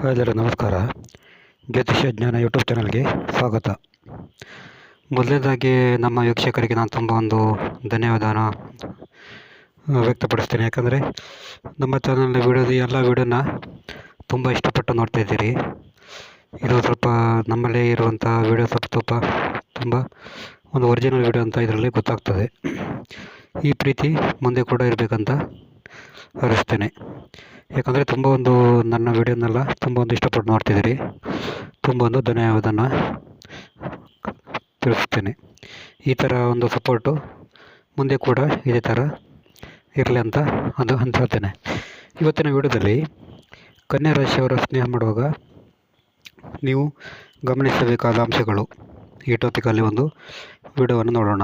ಎಲ್ಲರೂ ನಮಸ್ಕಾರ. ಜ್ಯೋತಿಷ್ಯ ಜ್ಞಾನ ಯೂಟ್ಯೂಬ್ ಚಾನಲ್ಗೆ ಸ್ವಾಗತ. ಮೊದಲನೇದಾಗಿ ನಮ್ಮ ವೀಕ್ಷಕರಿಗೆ ನಾನು ತುಂಬ ಒಂದು ಧನ್ಯವಾದನ ವ್ಯಕ್ತಪಡಿಸ್ತೇನೆ. ಯಾಕಂದರೆ ನಮ್ಮ ಚಾನಲ್ನ ಎಲ್ಲ ವೀಡಿಯೋನ ತುಂಬ ಇಷ್ಟಪಟ್ಟು ನೋಡ್ತಾ ಇದ್ದೀರಿ. ಇದು ಸ್ವಲ್ಪ ನಮ್ಮಲ್ಲೇ ಇರುವಂಥ ವೀಡಿಯೋ ತುಂಬ ಒಂದು ಒರಿಜಿನಲ್ ವೀಡಿಯೋ ಅಂತ ಇದರಲ್ಲಿ ಗೊತ್ತಾಗ್ತದೆ. ಈ ಪ್ರೀತಿ ಮುಂದೆ ಕೂಡ ಇರಬೇಕಂತ ಹಾರೈಸ್ತೇನೆ. ಯಾಕಂದರೆ ತುಂಬ ಒಂದು ನನ್ನ ವೀಡಿಯೋನೆಲ್ಲ ತುಂಬ ಒಂದು ಇಷ್ಟಪಟ್ಟು ನೋಡ್ತಿದ್ದೀರಿ. ತುಂಬ ಒಂದು ಧನ್ಯವಾದನ ತಿಳಿಸ್ತೇನೆ. ಈ ಥರ ಒಂದು ಸಪೋರ್ಟು ಮುಂದೆ ಕೂಡ ಇದೇ ಥರ ಇರಲಿ ಅಂತ ಹೇಳ್ತೇನೆ. ಇವತ್ತಿನ ವೀಡಿಯೋದಲ್ಲಿ ಕನ್ಯಾ ರಾಶಿಯವರ ಸ್ನೇಹ ಮಾಡುವಾಗ ನೀವು ಗಮನಿಸಬೇಕಾದ ಅಂಶಗಳು, ಈ ಟಾಪಿಕಲ್ಲಿ ಒಂದು ವಿಡಿಯೋವನ್ನು ನೋಡೋಣ.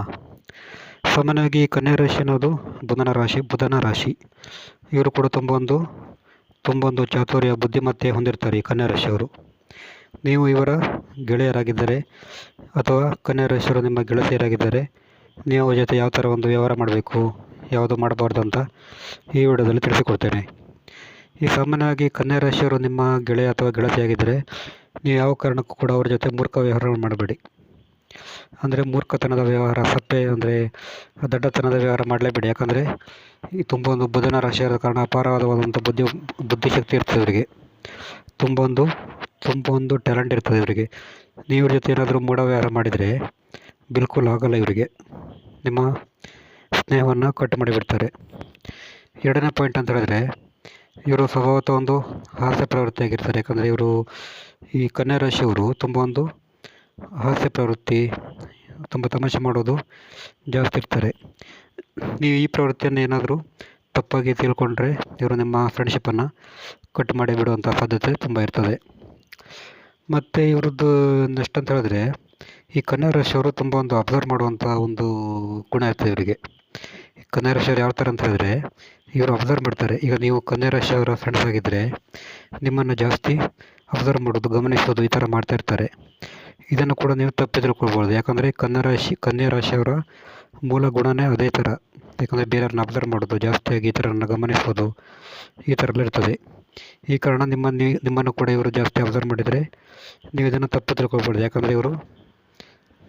ಸಾಮಾನ್ಯವಾಗಿ ಕನ್ಯಾ ರಾಶಿ ಅನ್ನೋದು ಬುಧನ ರಾಶಿ. ಇವರು ಕೂಡ ತುಂಬ ಒಂದು ಚಾತುರ್ಯ, ಬುದ್ಧಿಮತ್ತೆ ಹೊಂದಿರ್ತಾರೆ ಈ ಕನ್ಯಾ ರಾಶಿಯವರು. ನೀವು ಇವರ ಗೆಳೆಯರಾಗಿದ್ದರೆ ಅಥವಾ ಕನ್ಯಾ ರಾಶಿಯವರು ನಿಮ್ಮ ಗೆಳತಿಯರಾಗಿದ್ದರೆ ನೀವು ಅವ್ರ ಜೊತೆ ಯಾವ ಥರ ಒಂದು ವ್ಯವಹಾರ ಮಾಡಬೇಕು, ಯಾವುದು ಮಾಡಬಾರ್ದು ಅಂತ ಈ ವಿಡಿಯೋದಲ್ಲಿ ತಿಳಿಸಿಕೊಡ್ತೇನೆ. ಈ ಸಾಮಾನ್ಯವಾಗಿ ಕನ್ಯಾ ರಾಶಿಯವರು ನಿಮ್ಮ ಗೆಳೆಯ ಅಥವಾ ಗೆಳತಿಯಾಗಿದ್ದರೆ ನೀವು ಯಾವ ಕಾರಣಕ್ಕೂ ಕೂಡ ಅವ್ರ ಜೊತೆ ಮೂರ್ಖ ವ್ಯವಹಾರ ಮಾಡಬೇಡಿ. ಅಂದರೆ ಮೂರ್ಖತನದ ವ್ಯವಹಾರ, ಅಂದರೆ ದಡ್ಡತನದ ವ್ಯವಹಾರ ಮಾಡಲೇಬೇಡಿ. ಯಾಕಂದರೆ ಈ ತುಂಬ ಒಂದು ಬುಧನ ರಾಶಿಯಾದ ಕಾರಣ ಅಪಾರವಾದಂಥ ಬುದ್ಧಿಶಕ್ತಿ ಇರ್ತದೆ ಇವರಿಗೆ. ತುಂಬ ಒಂದು ಟ್ಯಾಲೆಂಟ್ ಇರ್ತದೆ ಇವರಿಗೆ. ನೀವು ಇವ್ರ ಜೊತೆ ಏನಾದರೂ ಮೂಢ ವ್ಯವಹಾರ ಮಾಡಿದರೆ ಬಿಲ್ಕುಲ್ ಆಗಲ್ಲ. ಇವರಿಗೆ ನಿಮ್ಮ ಸ್ನೇಹವನ್ನು ಕಟ್ ಮಾಡಿಬಿಡ್ತಾರೆ. ಎರಡನೇ ಪಾಯಿಂಟ್ ಅಂತ ಹೇಳಿದ್ರೆ, ಇವರು ಸ್ವಭಾವತಃ ಒಂದು ಹಾಸ್ಯ ಪ್ರವೃತ್ತಿಯಾಗಿರ್ತಾರೆ. ಯಾಕಂದರೆ ಇವರು ಈ ಕನ್ಯಾ ರಾಶಿಯವರು ತುಂಬ ಒಂದು ಹಾಸ್ಯ ಪ್ರವೃತ್ತಿ, ತುಂಬ ತಮಾಷೆ ಮಾಡೋದು ಜಾಸ್ತಿ ಇರ್ತಾರೆ. ನೀವು ಈ ಪ್ರವೃತ್ತಿಯನ್ನು ಏನಾದರೂ ತಪ್ಪಾಗಿ ತಿಳ್ಕೊಂಡ್ರೆ ಇವರು ನಿಮ್ಮ ಫ್ರೆಂಡ್ಶಿಪ್ಪನ್ನು ಕಟ್ ಮಾಡಿ ಬಿಡುವಂಥ ಸಾಧ್ಯತೆ ತುಂಬ ಇರ್ತದೆ. ಮತ್ತು ಇವ್ರದ್ದು ನೆಕ್ಸ್ಟ್ ಅಂತ ಹೇಳಿದ್ರೆ, ಈ ಕನ್ಯಾ ರಾಶಿಯವರು ತುಂಬ ಒಂದು ಅಬ್ಸರ್ವ್ ಮಾಡುವಂಥ ಒಂದು ಗುಣ ಇರ್ತದೆ ಇವರಿಗೆ. ಕನ್ಯಾ ರಾಶಿಯವರು ಯಾವ ಥರ ಅಂತ ಹೇಳಿದ್ರೆ, ಇವರು ಅಬ್ಸರ್ವ್ ಮಾಡ್ತಾರೆ. ಈಗ ನೀವು ಕನ್ಯಾ ರಾಶಿಯವರ ಫ್ರೆಂಡ್ಸ್ ಆಗಿದ್ದರೆ ನಿಮ್ಮನ್ನು ಜಾಸ್ತಿ ಅಬ್ಸರ್ವ್ ಮಾಡೋದು, ಗಮನಿಸೋದು ಈ ಥರ ಮಾಡ್ತಾ ಇರ್ತಾರೆ. ಇದನ್ನು ಕೂಡ ನೀವು ತಪ್ಪು ತಿಳ್ಕೊಳ್ಬೋದು. ಯಾಕಂದರೆ ಕನ್ಯಾ ರಾಶಿಯವರ ಮೂಲ ಗುಣವೇ ಅದೇ ಥರ. ಯಾಕಂದರೆ ಬೇರೆಯವ್ರನ್ನ ಅಬ್ಸರ್ವ್ ಮಾಡೋದು, ಜಾಸ್ತಿಯಾಗಿ ಈ ಥರನ ಗಮನಿಸೋದು ಈ ಥರ ಎಲ್ಲ ಇರ್ತದೆ. ಈ ಕಾರಣ ನಿಮ್ಮನ್ನು ಕೂಡ ಇವರು ಜಾಸ್ತಿ ಅಬ್ಸರ್ವ್ ಮಾಡಿದರೆ ನೀವು ಇದನ್ನು ತಪ್ಪು ತಿಳ್ಕೊಳ್ಬೋದು. ಯಾಕಂದರೆ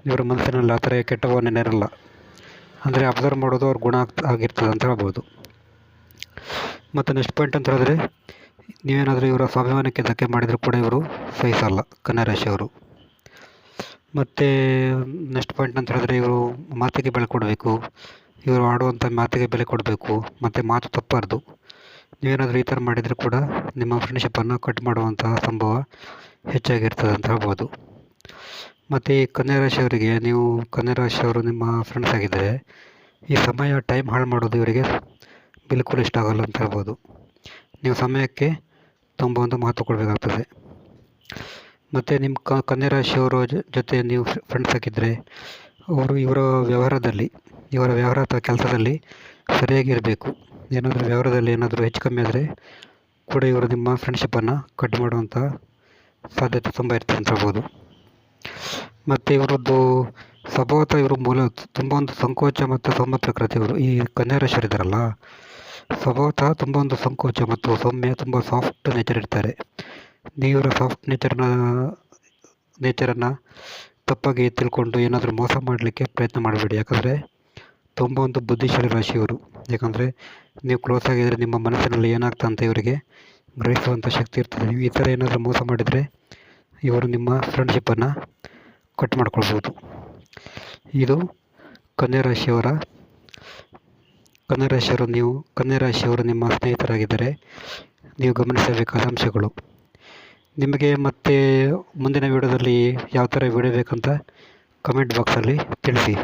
ಇವರ ಮನಸ್ಸಿನಲ್ಲಿ ಆ ಥರ ಕೆಟ್ಟ ಭಾವನೆ ಇರಲ್ಲ. ಅಂದರೆ ಅಬ್ಸರ್ವ್ ಮಾಡೋದು ಅವ್ರ ಗುಣ ಆಗಿರ್ತದೆ ಅಂತ ಹೇಳ್ಬೋದು. ಮತ್ತು ನೆಕ್ಸ್ಟ್ ಪಾಯಿಂಟ್ ಅಂತ ಹೇಳಿದ್ರೆ, ನೀವೇನಾದರೂ ಇವರ ಸ್ವಾಭಿಮಾನಕ್ಕೆ ಧಕ್ಕೆ ಮಾಡಿದರೂ ಕೂಡ ಇವರು ಸಹಿಸಲ್ಲ ಕನ್ಯಾ ರಾಶಿಯವರು. ಮತ್ತು ನೆಕ್ಸ್ಟ್ ಪಾಯಿಂಟ್ ಅಂತ ಹೇಳಿದ್ರೆ, ಇವರು ಮಾತಿಗೆ ಬೆಲೆ ಕೊಡಬೇಕು. ಇವರು ಆಡುವಂಥ ಮಾತಿಗೆ ಬೆಲೆ ಕೊಡಬೇಕು. ಮತ್ತು ಮಾತು ತಪ್ಪಬಾರ್ದು. ನೀವೇನಾದರೂ ಈ ಥರ ಮಾಡಿದರೆ ಕೂಡ ನಿಮ್ಮ ಫ್ರೆಂಡ್ಶಿಪ್ಪನ್ನು ಕಟ್ ಮಾಡುವಂತಹ ಸಂಭವ ಹೆಚ್ಚಾಗಿರ್ತದೆ ಅಂತ ಹೇಳ್ಬೋದು. ಮತ್ತು ಈ ಕನ್ಯಾ ರಾಶಿಯವರಿಗೆ, ನೀವು ಕನ್ಯಾ ರಾಶಿಯವರು ನಿಮ್ಮ ಫ್ರೆಂಡ್ಸ್ ಆಗಿದ್ದರೆ ಈ ಟೈಮ್ ಹಾಳು ಮಾಡೋದು ಇವರಿಗೆ ಬಿಲ್ಕುಲ್ ಇಷ್ಟ ಆಗಲ್ಲ ಅಂತ ಹೇಳ್ಬೋದು. ನೀವು ಸಮಯಕ್ಕೆ ತುಂಬ ಒಂದು ಮಹತ್ವ ಕೊಡಬೇಕಾಗ್ತದೆ. ಮತ್ತು ನಿಮ್ಮ ಕನ್ಯಾ ರಾಶಿಯವರ ಜೊತೆ ನೀವು ಫ್ರೆಂಡ್ಸ್ ಆಗಿದ್ದರೆ ಇವರ ವ್ಯವಹಾರ ಅಥವಾ ಕೆಲಸದಲ್ಲಿ ಸರಿಯಾಗಿರಬೇಕು. ವ್ಯವಹಾರದಲ್ಲಿ ಏನಾದರೂ ಹೆಚ್ಚು ಕಮ್ಮಿ ಆದರೆ ಕೂಡ ಇವರು ನಿಮ್ಮ ಫ್ರೆಂಡ್ಶಿಪ್ಪನ್ನು ಕಟ್ ಮಾಡುವಂಥ ಸಾಧ್ಯತೆ ತುಂಬ ಇರ್ತದೆ ಅಂತ ಹೇಳ್ಬೋದು. ಮತ್ತು ಇವರದ್ದು ಸ್ವಭಾವತಃ ಇವರು ತುಂಬ ಒಂದು ಸಂಕೋಚ ಮತ್ತು ಸೌಮ್ಯ ಪ್ರಕೃತಿ. ಇವರು ಈ ಕನ್ಯಾ ರಾಶಿಯವರು ಇದ್ದಾರಲ್ಲ, ಸ್ವಭಾವತಃ ತುಂಬ ಒಂದು ಸಂಕೋಚ ಮತ್ತು ಸೌಮ್ಯ, ತುಂಬ ಸಾಫ್ಟ್ ನೇಚರ್ ಇರ್ತಾರೆ. ನೀವರ ಸಾಫ್ಟ್ ನೇಚರನ್ನು ತಪ್ಪಾಗಿ ತಿಳ್ಕೊಂಡು ಏನಾದರೂ ಮೋಸ ಮಾಡಲಿಕ್ಕೆ ಪ್ರಯತ್ನ ಮಾಡಬೇಡಿ. ಯಾಕಂದರೆ ತುಂಬ ಒಂದು ಬುದ್ಧಿಶಾಲಿ ರಾಶಿಯವರು. ಯಾಕಂದರೆ ನೀವು ಕ್ಲೋಸ್ ಆಗಿದ್ದರೆ ನಿಮ್ಮ ಮನಸ್ಸಿನಲ್ಲಿ ಏನಾಗ್ತಾ ಅಂತ ಇವರಿಗೆ ಗ್ರಹಿಸುವಂಥ ಶಕ್ತಿ ಇರ್ತದೆ. ನೀವು ಈ ಥರ ಏನಾದರೂ ಮೋಸ ಮಾಡಿದರೆ ಇವರು ನಿಮ್ಮ ಫ್ರೆಂಡ್ಶಿಪ್ಪನ್ನು ಕಟ್ ಮಾಡ್ಕೊಳ್ಬೋದು. ಇದು ಕನ್ಯಾ ರಾಶಿಯವರು ನಿಮ್ಮ ಸ್ನೇಹಿತರಾಗಿದ್ದರೆ ನೀವು ಗಮನಿಸಬೇಕಾದ ಅಂಶಗಳು. ನಿಮಗೆ ಮತ್ತೆ ಮುಂದಿನ ವೀಡಿಯೋದಲ್ಲಿ ಯಾವ ಥರ ವೀಡಿಯೋ ಬೇಕಂತ ಕಮೆಂಟ್ ಬಾಕ್ಸಲ್ಲಿ ತಿಳಿಸಿ.